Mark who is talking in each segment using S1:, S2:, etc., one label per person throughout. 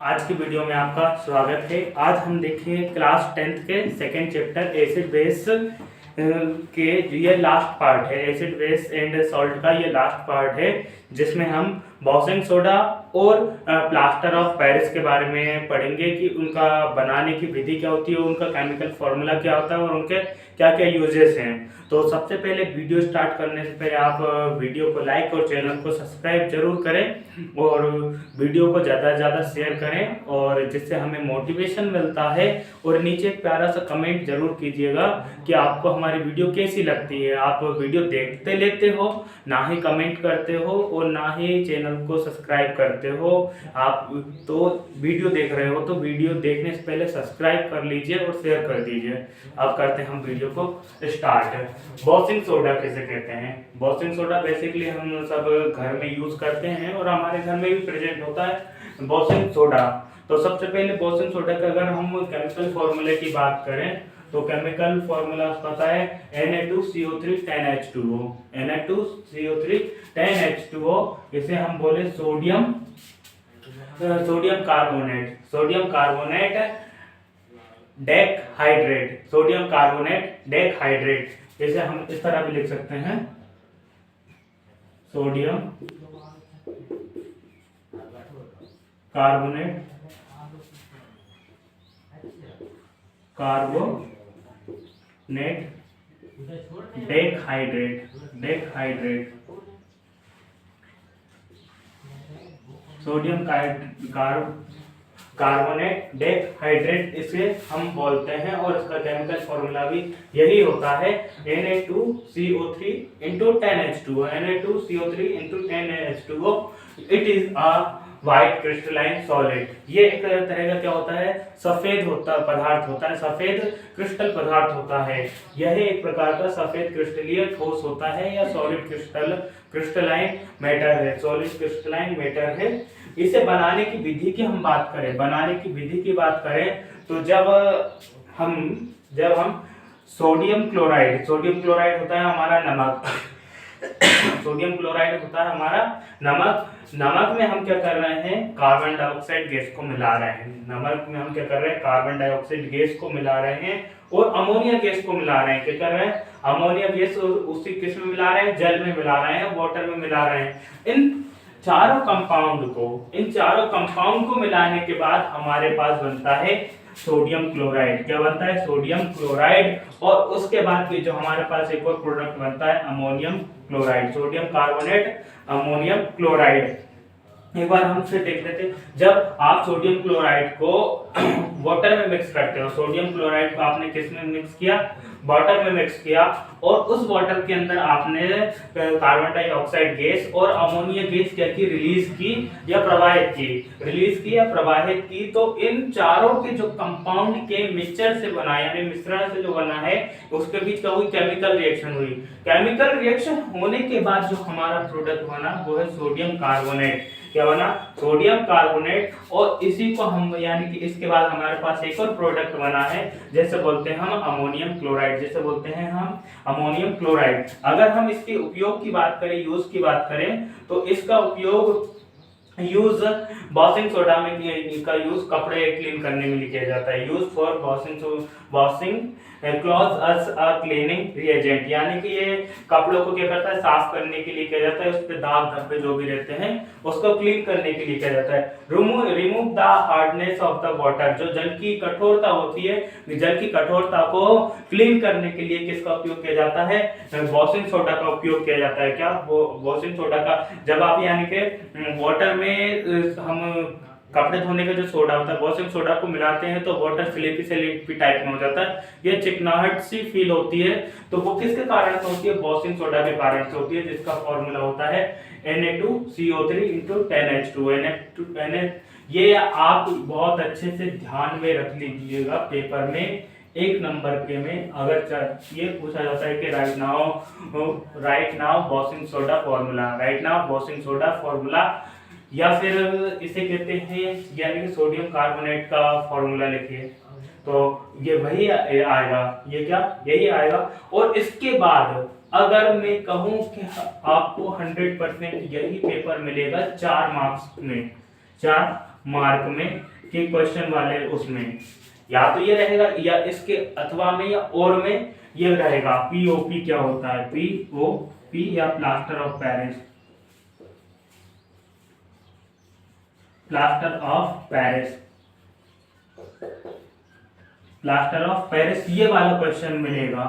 S1: आज की वीडियो में आपका स्वागत है। आज हम देखेंगे क्लास 10th के सेकंड चैप्टर एसिड बेस के ये लास्ट पार्ट है। एसिड बेस एंड सॉल्ट का ये लास्ट पार्ट है जिसमें हम बॉसिंग सोडा और प्लास्टर ऑफ पेरिस के बारे में पढ़ेंगे कि उनका बनाने की विधि क्या होती है, उनका केमिकल फॉर्मूला क्या होता है और उनके क्या क्या यूजेस हैं। तो सबसे पहले वीडियो स्टार्ट करने से पहले आप वीडियो को लाइक और चैनल को सब्सक्राइब जरूर करें और वीडियो को ज़्यादा से ज़्यादा शेयर करें और जिससे हमें मोटिवेशन मिलता है। और नीचे एक प्यारा सा कमेंट जरूर कीजिएगा कि आपको हमारी वीडियो कैसी लगती है। आप वीडियो देखते लेते हो, ना ही कमेंट करते हो और ना ही चैनल को सब्सक्राइब करते हो। आप तो वीडियो देख रहे हो तो वीडियो देखने से पहले सब्सक्राइब कर लीजिए और शेयर कर दीजिए। अब करते हैं हम वीडियो को स्टार्ट। बॉसिंग सोडा किसे कहते हैं? बॉसिंग सोडा बेसिकली हम सब घर में यूज करते हैं और हमारे घर में भी प्रेजेंट होता है बॉसिंग सोडा। तो सबसे पहले बॉसिंग सोडा का अगर हम केमिकल फॉर्मूले की बात करें तो केमिकल फॉर्मूला पता है Na2CO3 10H2O। Na2CO3 10H2O, इसे हम बोले सोडियम कार्बोनेट डेकहाइड्रेट। सोडियम कार्बोनेट डेकहाइड्रेट, इसे हम इस तरह भी लिख सकते हैं, सोडियम कार्बोनेट डेकहाइड्रेट। सोडियम कार्बोनेट डेकहाइड्रेट इसे हम बोलते हैं और इसका केमिकल फॉर्मूला भी यही होता है Na2CO3 into 10H2O। Na2CO3 into 10H2O, it is a white crystalline solid. ये एक तरह का क्या होता है, सफेद पदार्थ होता है, सफेद क्रिस्टल पदार्थ होता है। यह एक प्रकार का सफेद क्रिस्टलीय ठोस होता है या सॉलिड क्रिस्टलाइन मैटर है। इसे बनाने की विधि की हम बात करें, तो जब हम सोडियम क्लोराइड होता है हमारा नमक सोडियम क्लोराइड होता है हमारा नमक में हम क्या कर रहे हैं, कार्बन डाइऑक्साइड गैस को मिला रहे हैं। नमक में हम क्या कर रहे हैं, कार्बन डाइऑक्साइड गैस को मिला रहे हैं और अमोनिया गैस को मिला रहे हैं। क्या कर रहे हैं, अमोनिया गैस उसी किस में मिला रहे हैं, जल में मिला रहे हैं, वाटर में मिला रहे हैं। इन चारों कंपाउंड को मिलाने के बाद हमारे पास बनता है सोडियम क्लोराइड। क्या बनता है, सोडियम क्लोराइड। और उसके बाद भी जो हमारे पास एक और प्रोडक्ट बनता है ammonium chloride, sodium carbonate ammonium chloride. एक बार हम फिर देख लेते हैं, जब आप सोडियम क्लोराइड को वाटर में मिक्स करते हो, सोडियम क्लोराइड को आपने किस में मिक्स किया, वाटर में मिक्स किया और उस वाटर के अंदर आपने कार्बन डाइऑक्साइड गैस और अमोनिया गैस क्या की, रिलीज की या प्रवाहित की। तो इन चारों के जो कंपाउंड के मिक्सचर से बना यानी मिश्रण से जो बना है, उसके बीच का हुई केमिकल रिएक्शन होने के बाद जो हमारा प्रोडक्ट बना वो है सोडियम कार्बोनेट। क्या बना, सोडियम कार्बोनेट। और इसी को हम यानी कि इसके बाद हमारे पास एक और प्रोडक्ट बना है जैसे बोलते हैं हम अमोनियम क्लोराइड। अगर हम इसके उपयोग की बात करें, यूज की बात करें, तो इसका यूज वॉशिंग सोडा में का यूज कपड़े क्लीन करने में किया जाता है। Use for washing clothes as a cleaning reagent, यानी कि ये कपड़ों को क्या करता है, साफ करने के लिए किया जाता है। उस पे दाग धब्बे जो भी रहते हैं उसको क्लीन करने के लिए किया जाता है। Remove the hardness of the water, जो जल की कठोरता होती है, जल की कठोरता को क्लीन करने के लिए किसका उपयोग किया जाता है, वॉशिंग सोडा का उपयोग किया जाता है। क्या, वो वॉशिंग सोडा का, जब आप यानी कि वाटर में हम कपड़े धोने का जो सोडा होता है, वॉशिंग सोडा को मिलाते हैं तो वाटर स्लिपी टाइप में हो जाता है, ये चिकनाहट सी फील होती है। तो वो किसके कारण से होती है, वॉशिंग सोडा के कारण से होती है, जिसका फॉर्मूला होता है Na2CO3 into 10H2O। ये आप बहुत अच्छे से ध्यान में रख लीजिएगा पेपर में, एक नंबर के में अगर ये पूछा जाता है कि right now washing soda formula, या फिर इसे कहते हैं यानी कि सोडियम कार्बोनेट का फॉर्मूला लिखिए, तो ये वही आएगा, ये क्या, यही आएगा। और इसके बाद अगर मैं कहूं कि आपको 100% यही पेपर मिलेगा 4 मार्क्स में, 4 मार्क में कि क्वेश्चन वाले उसमें या तो ये रहेगा या इसके अथवा में या और में ये रहेगा पीओपी क्या होता है, पीओपी या plaster of Paris, plaster of Paris, plaster of Paris ये वाला क्वेश्चन मिलेगा।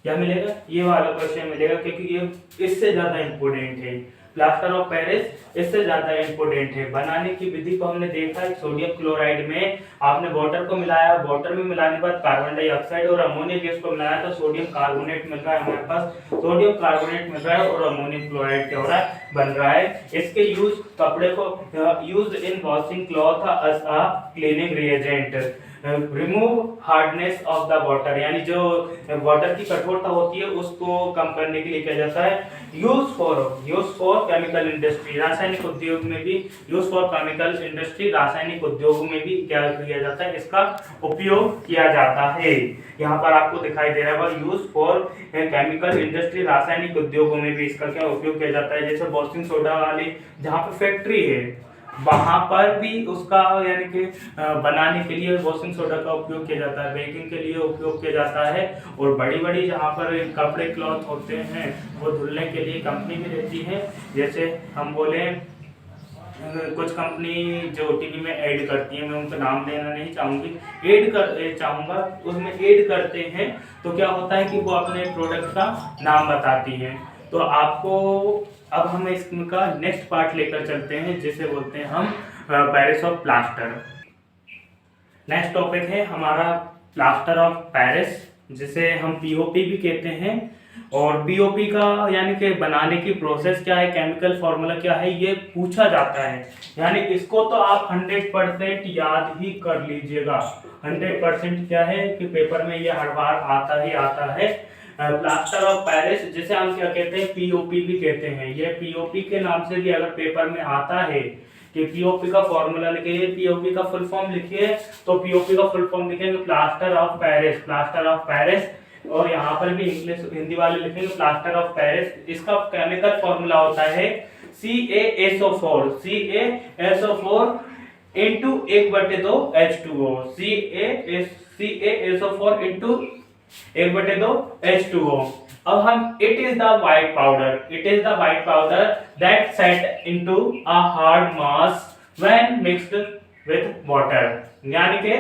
S1: क्या मिलेगा? ये वाला क्वेश्चन मिलेगा क्योंकि ये इससे ज्यादा इंपोर्टेंट है। प्लास्टर ऑफ पेरिस इससे ज्यादा इंपोर्टेंट है। बनाने की विधि को हमने देखा है, सोडियम क्लोराइड में आपने वाटर को मिलाया, वाटर में मिलाने के बाद कार्बन डाइऑक्साइड और अमोनिया गैस को मिलाया तो सोडियम कार्बोनेट मिल रहा है हमारे पास, सोडियम कार्बोनेट मिल रहा है और अमोनियम क्लोराइड क्या हो रहा है, बन रहा है। इसके यूज कपड़े को use in washing cloth as a cleaning reagent, remove hardness of the water, यानी जो वाटर की कठोरता होती है उसको कम करने के लिए किया जाता है। यूज फॉर केमिकल इंडस्ट्री, रासायनिक उद्योग में भी, यूज फॉर केमिकल इंडस्ट्री, रासायनिक उद्योग में भी क्या किया जाता है, इसका उपयोग किया जाता है। यहाँ पर आपको दिखाई दे रहा है यूज फॉर केमिकल इंडस्ट्री, रासायनिक उद्योगों में भी इसका क्या उपयोग किया जाता है। जैसे वॉशिंग सोडा वाली जहाँ पे फैक्ट्री है वहां पर भी उसका यानी कि बनाने के लिए वॉशिंग सोडा का उपयोग किया जाता है, बेकिंग के लिए उपयोग किया जाता है। और बड़ी बड़ी जहाँ पर कपड़े क्लॉथ होते हैं वो धुलने के लिए कंपनी भी रहती है। जैसे हम बोले कुछ कंपनी जो टीवी में ऐड करती है, मैं उनका नाम लेना नहीं चाहूंगा, उसमें ऐड करते हैं तो क्या होता है कि वो अपने प्रोडक्ट का नाम बताती हैं। तो आपको अब हम इसका नेक्स्ट पार्ट लेकर चलते हैं जिसे बोलते हैं हम Paris of plaster. Next topic है हमारा प्लास्टर ऑफ पेरिस, जिसे हम पीओपी भी कहते हैं। और पीओपी का यानी कि बनाने की प्रोसेस क्या है, केमिकल फॉर्मूला क्या है, ये पूछा जाता है। यानी इसको तो आप 100% याद ही कर लीजिएगा। 100% क्या है कि पेपर में ये हर बार आता ही आता है। प्लास्टर ऑफ पेरिस जिसे हम क्या कहते हैं, पीओपी भी कहते हैं। ये पीओपी के नाम से भी अगर पेपर में आता है कि पीओपी का फॉर्मूला लिखिए, पीओपी का फुल फॉर्म लिखिए, तो पीओपी का फुल फॉर्म लिखेंगे plaster of Paris, plaster of Paris. और यहाँ पर भी इंग्लिश हिंदी वाले लिखेंगे प्लास्टर ऑफ पेरिस। इसका केमिकल फॉर्मूला होता है CaSO4, CaSO4 into 1/2 H2O, CaSO4 into 1/2 H2O। अब हम it is the white powder that set into a hard mass when mixed with water, यानी कि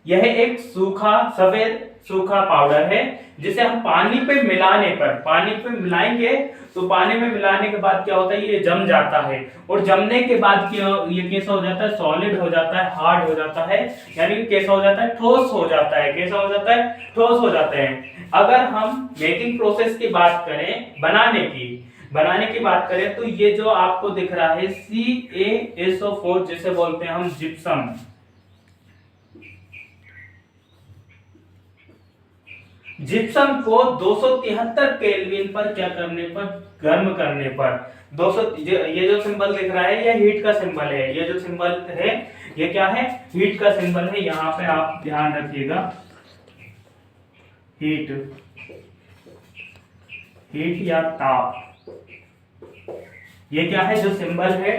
S1: यह एक सफेद सूखा पाउडर है जिसे हम पानी पे मिलाएंगे तो पानी में मिलाने के बाद क्या होता है, ये जम जाता है। और जमने के बाद ये कैसा हो जाता है, सॉलिड हो जाता है, हार्ड हो जाता है, यानी कि कैसा हो जाता है, ठोस हो जाता है। कैसा हो जाता है, ठोस हो जाते हैं। अगर हम मेकिंग प्रोसेस की बात करें, बनाने की बात करें तो ये जो आपको दिख रहा है CaSO4 जिसे बोलते हैं हम जिप्सम, जिप्सम को 273 केल्विन पर क्या करने पर, गर्म करने पर 200, ये जो सिंबल दिख रहा है ये हीट का सिंबल है। ये जो सिंबल है ये क्या है, हीट का सिंबल है। यहाँ पे आप ध्यान रखिएगा, हीट या ताप, ये क्या है जो सिंबल है,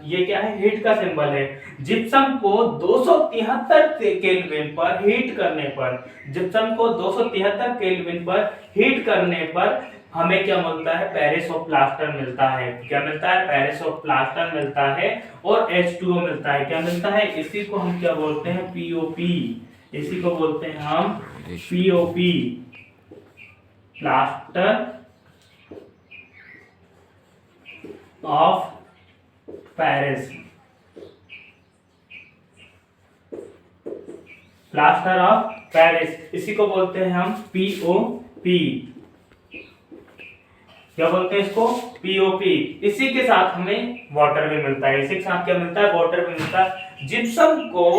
S1: ये क्या है, हीट का सिंबल है। जिप्सम को 273 केल्विन पर हीट करने पर, जिप्सम को 273 केल्विन पर हीट करने पर हमें क्या मिलता है, पेरिस ऑफ प्लास्टर मिलता है। क्या मिलता है, पेरिस ऑफ प्लास्टर मिलता है और H2O मिलता है। क्या मिलता है, इसी को हम क्या बोलते हैं, पीओपी, इसी को बोलते हैं हम POP, plaster of Paris, plaster of Paris, इसी को बोलते हैं हम पीओपी। क्या बोलते हैं इसको, पीओपी। इसी के साथ हमें वाटर भी मिलता है, इसी के साथ क्या मिलता है, वाटर भी मिलता है। जिप्सम को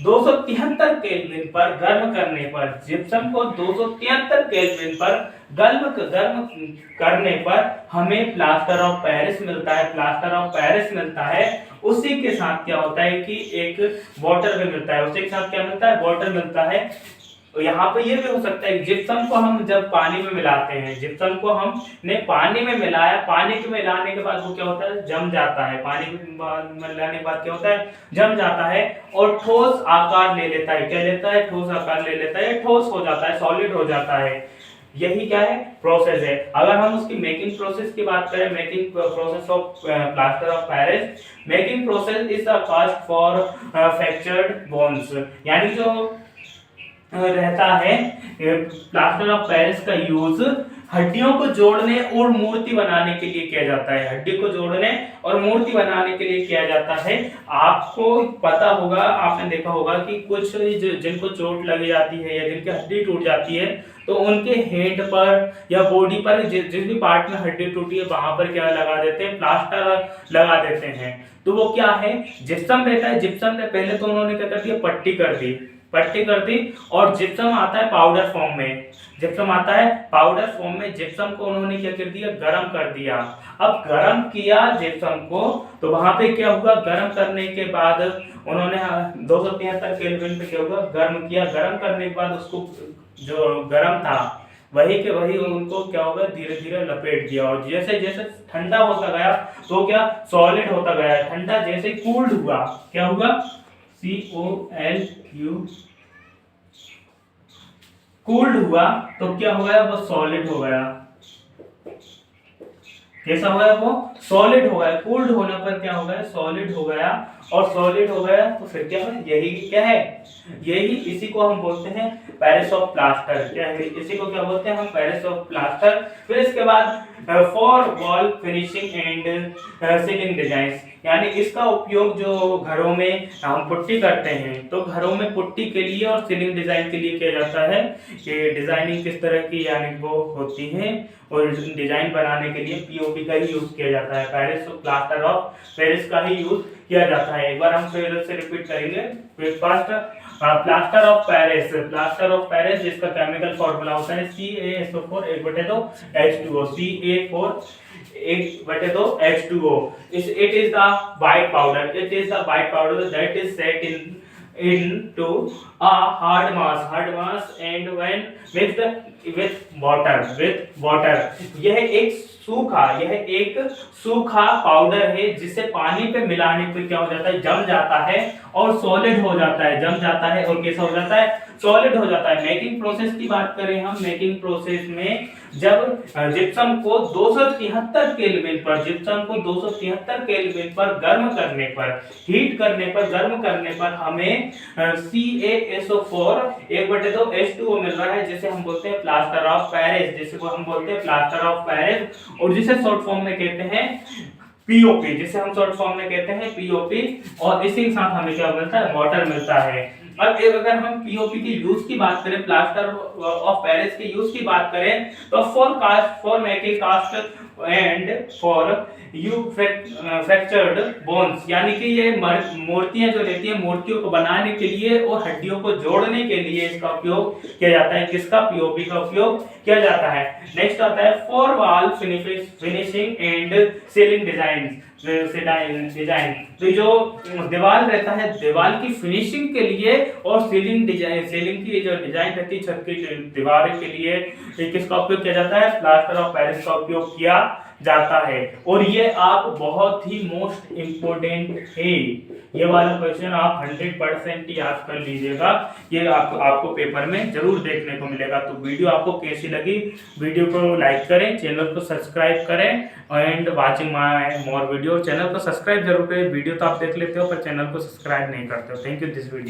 S1: 273 केल्विन पर गर्म करने पर, जिप्सम को 273 केल्विन पर गर्म करने पर हमें प्लास्टर ऑफ पेरिस मिलता है, प्लास्टर ऑफ पेरिस मिलता है। उसी के साथ क्या होता है कि एक वाटर भी मिलता है, उसी के साथ क्या मिलता है, वाटर मिलता है। यहाँ पे ये भी हो सकता है जिप्सम को हम जब पानी में मिलाते हैं, जिप्सम को हमने पानी में मिलाया, पानी के मिलाने के बाद वो क्या होता है, जम जाता है, पानी में मिलाने के बाद क्या होता है, जम जाता है और ठोस आकार ले लेता है। क्या लेता है, ठोस आकार ले लेता है, ठोस हो जाता है, सॉलिड हो जाता है। यही क्या है, प्रोसेस है। अगर हम उसकी मेकिंग प्रोसेस की बात करें, making process of plaster of Paris, making process is a cast for fractured bones, यानी जो रहता है प्लास्टर ऑफ पेरिस का यूज हड्डियों को जोड़ने और मूर्ति बनाने के लिए किया जाता है, हड्डी को जोड़ने और मूर्ति बनाने के लिए किया जाता है। आपको पता होगा, आपने देखा होगा कि कुछ जिनको चोट लग जाती है या जिनकी हड्डी टूट जाती है तो उनके हेड पर या बॉडी पर जिस भी पार्ट में हड्डी टूटी है वहां पर क्या लगा देते हैं, प्लास्टर लगा देते हैं। तो वो क्या है, जिप्सम रहता है। जिप्सम ने पहले तो उन्होंने क्या कर दिया, पट्टी कर दी और जिप्सम आता है पाउडर फॉर्म में, जिप्सम आता है पाउडर फॉर्म में। जिप्सम को उन्होंने क्या कर दिया, गरम कर दिया। अब गरम किया जिप्सम को तो वहां पे क्या हुआ, गरम करने के बाद उन्होंने 273 केल्विन पे क्या हुआ, गर्म किया। गरम करने के बाद उसको जो गरम था वही के वही उनको क्या होगा, धीरे धीरे लपेट दिया और जैसे जैसे ठंडा होता गया तो क्या सॉलिड होता गया। ठंडा जैसे कूल्ड हुआ, क्या हुआ, COLU, कूल्ड हुआ तो क्या हो गया, वो सॉलिड हो गया। कैसा हो गया, वो सॉलिड हो गया। कूल्ड होने पर क्या हो गया, सॉलिड हो गया। और सॉलिड हो गया तो फिर क्या है, यही क्या है, यही इसी को हम बोलते हैं पेरिस ऑफ प्लास्टर। क्या है, इसी को क्या बोलते हैं हम, पेरिस ऑफ प्लास्टर। फिर इसके बाद for wall finishing and ceiling design, यानी इसका उपयोग जो घरों में हम पुट्टी करते हैं तो घरों में पुट्टी के लिए और सीलिंग डिजाइन के लिए किया जाता है। कि डिजाइनिंग किस तरह की यानी वो होती है और डिजाइन बनाने के लिए पीओपी का ही यूज किया जाता है, पेरिस प्लास्टर ऑफ पेरिस का ही यूज किया जाता है। एक बार हम फिर से रिपीट करेंगे। Plaster of Paris, plaster of Paris जिसका केमिकल फॉर्मूला होता है CaSO4 1/2 H2O, CA4 1/2 H2O. It is the white powder. It is the white powder that is set into a hard mass and when mixed with water. यह एक सूखा powder है जिसे पानी पे मिलाने पर क्या हो जाता है, जम जाता है और सॉलिड हो जाता है। जम जाता है और कैसा हो जाता है, सॉलिड हो जाता है। मेकिंग प्रोसेस की बात करें हम, मेकिंग प्रोसेस में जब जिप्सम को 273 केल्विन पर, जिप्सम को 273 केल्विन पर गर्म करने पर, हीट करने पर, गर्म करने पर हमें CaSO4 1/2 H2O मिल रहा है जिसे हम बोलते हैं प्लास्टर ऑफ पेरिस, जिसे को हम बोलते हैं प्लास्टर ऑफ पेरिस और जिसे शॉर्ट फॉर्म में कहते हैं पीओपी, जिसे हम शॉर्ट फॉर्म में कहते हैं पीओपी। और इसी के साथ हमें क्या मिलता है, वाटर मिलता है। अब एक अगर हम पीओपी के यूज की बात करें, प्लास्टर ऑफ पेरिस के यूज की बात करें तो for making cast and for you fractured bones, यानी कि ये मूर्तियां जो रहती है, मूर्तियों को बनाने के लिए और हड्डियों को जोड़ने के लिए इसका उपयोग किया जाता है। किसका, पीओपी का उपयोग किया जाता है। नेक्स्ट आता है for wall finishing and ceiling design. तो जो दीवार रहता है, दीवार की फिनिशिंग के लिए और सीलिंग की जो डिजाइन रहती है छत की दीवार के लिए किसका उपयोग किया जाता है, प्लास्टर ऑफ पेरिस का उपयोग किया जाता है। और ये आप बहुत ही मोस्ट इंपोर्टेंट है, ये वाला क्वेश्चन आप 100% याद कर लीजिएगा। ये आपको पेपर में जरूर देखने को मिलेगा। तो वीडियो आपको कैसी लगी, वीडियो को लाइक करें, चैनल को सब्सक्राइब करें and watching my more video. Channel को सब्सक्राइब जरूर करें, वीडियो तो आप देख लेते हो पर चैनल को सब्सक्राइब नहीं करते हो। Thank you this video.